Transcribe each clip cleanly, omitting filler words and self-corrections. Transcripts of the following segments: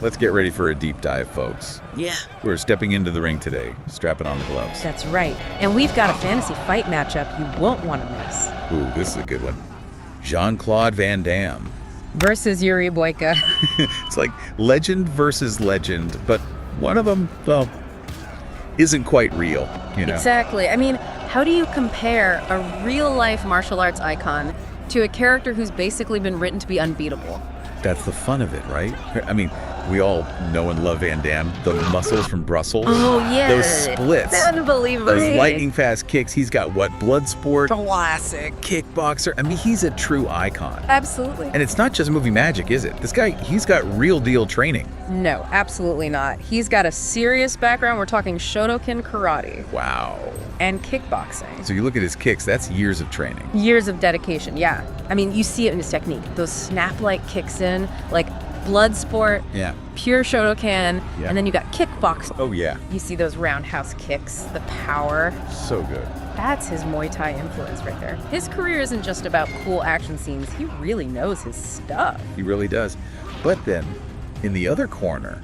let's get ready for a deep dive, folks. Yeah. We're stepping into the ring today, strapping on the gloves. That's right. And we've got a fantasy fight matchup you won't want to miss. Ooh, this is a good one. Jean-Claude Van Damme. Versus Yuri Boyka. It's like legend versus legend, but one of them, well, isn't quite real, you know? Exactly. I mean, how do you compare a real-life martial arts icon to a character who's basically been written to be unbeatable? That's the fun of it, right? I mean, we all know and love Van Damme, the muscles from Brussels. Oh, yeah. Those splits. Unbelievable. Those lightning fast kicks. He's got what? Bloodsport, Classic. Kickboxer. I mean, he's a true icon. Absolutely. And it's not just movie magic, is it? This guy, he's got real deal training. No, absolutely not. He's got a serious background. We're talking Showdown karate Wow. and kickboxing. So you look at his kicks, that's years of training. Years of dedication, yeah. I mean, you see it in his technique. Those snap-like kicks in, like Bloodsport, Yeah. pure Shodokan, Yeah. and then you got kickboxing. Oh, yeah. You see those roundhouse kicks, the power. So good. That's his Muay Thai influence right there. His career isn't just about cool action scenes. He really knows his stuff. He really does. But then, in the other corner,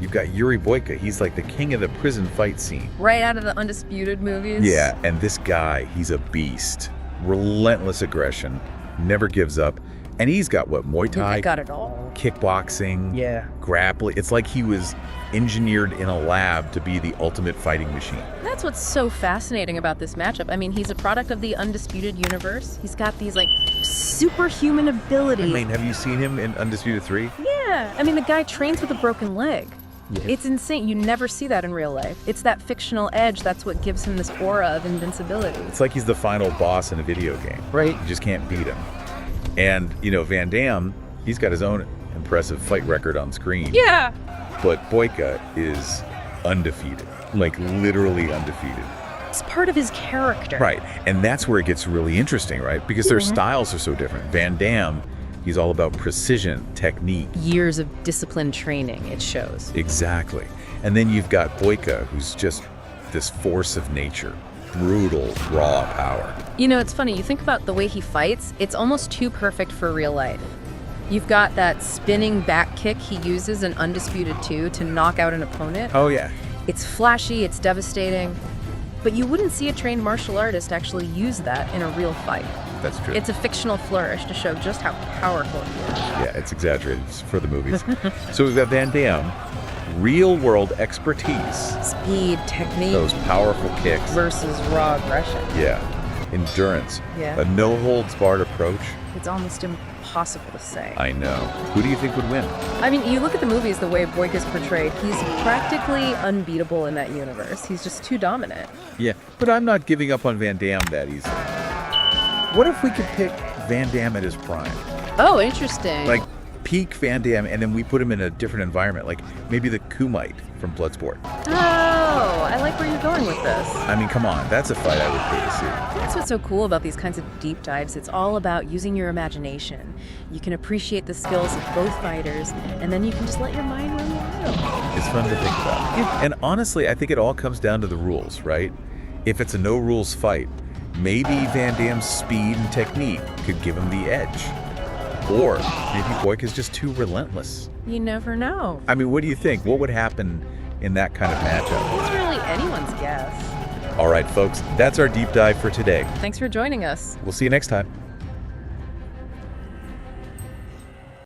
you've got Yuri Boyka. He's like the king of the prison fight scene. Right out of the Undisputed movies. Yeah, and this guy, he's a beast. Relentless aggression, never gives up. And he's got what? Muay Thai? Got it all. Kickboxing, Yeah. grappling. It's like he was engineered in a lab to be the ultimate fighting machine. That's what's so fascinating about this matchup. I mean, he's a product of the Undisputed universe. He's got these, like, superhuman abilities. I mean, have you seen him in Undisputed 3? Yeah. I mean, the guy trains with a broken leg. Yeah. It's insane. You never see that in real life. It's that fictional edge that's what gives him this aura of invincibility. It's like he's the final boss in a video game. Right. You just can't beat him. And, you know, Van Damme, he's got his own impressive fight record on screen. Yeah. But Boyka is undefeated. Like, literally undefeated. It's part of his character. Right. And that's where it gets really interesting, right? Because their styles are so different. Van Damme, he's all about precision, technique. Years of disciplined training, it shows. Exactly. And then you've got Boyka, who's just this force of nature. Brutal, raw power. You know, it's funny. You think about the way he fights, it's almost too perfect for real life. You've got that spinning back kick he uses in Undisputed 2 to knock out an opponent. Oh, yeah. It's flashy, it's devastating, but you wouldn't see a trained martial artist actually use that in a real fight. That's true. It's a fictional flourish to show just how powerful he is. Yeah, it's exaggerated for the movies. So we've got Van Damme, real-world expertise. Speed, technique Those powerful kicks. versus raw aggression. Yeah. Endurance. Yeah. A no-holds-barred approach. It's almost impossible to say. I know. Who do you think would win? I mean, you look at the movies, the way Boyka's portrayed, he's practically unbeatable in that universe. He's just too dominant. Yeah, but I'm not giving up on Van Damme that easily. What if we could pick Van Damme at his prime? Oh, interesting. Like, peak Van Damme, and then we put him in a different environment, like maybe the Kumite from Bloodsport. Oh, I like where you're going with this. I mean, come on, that's a fight I would pay to see. That's what's so cool about these kinds of deep dives. It's all about using your imagination. You can appreciate the skills of both fighters, and then you can just let your mind run wild. It's fun to think about. And honestly, I think it all comes down to the rules, right? If it's a no-rules fight, maybe Van Damme's speed and technique could give him the edge. Or maybe Boyka's just too relentless. You never know. I mean, what do you think? What would happen in that kind of matchup? It's really anyone's guess. All right, folks, that's our deep dive for today. Thanks for joining us. We'll see you next time.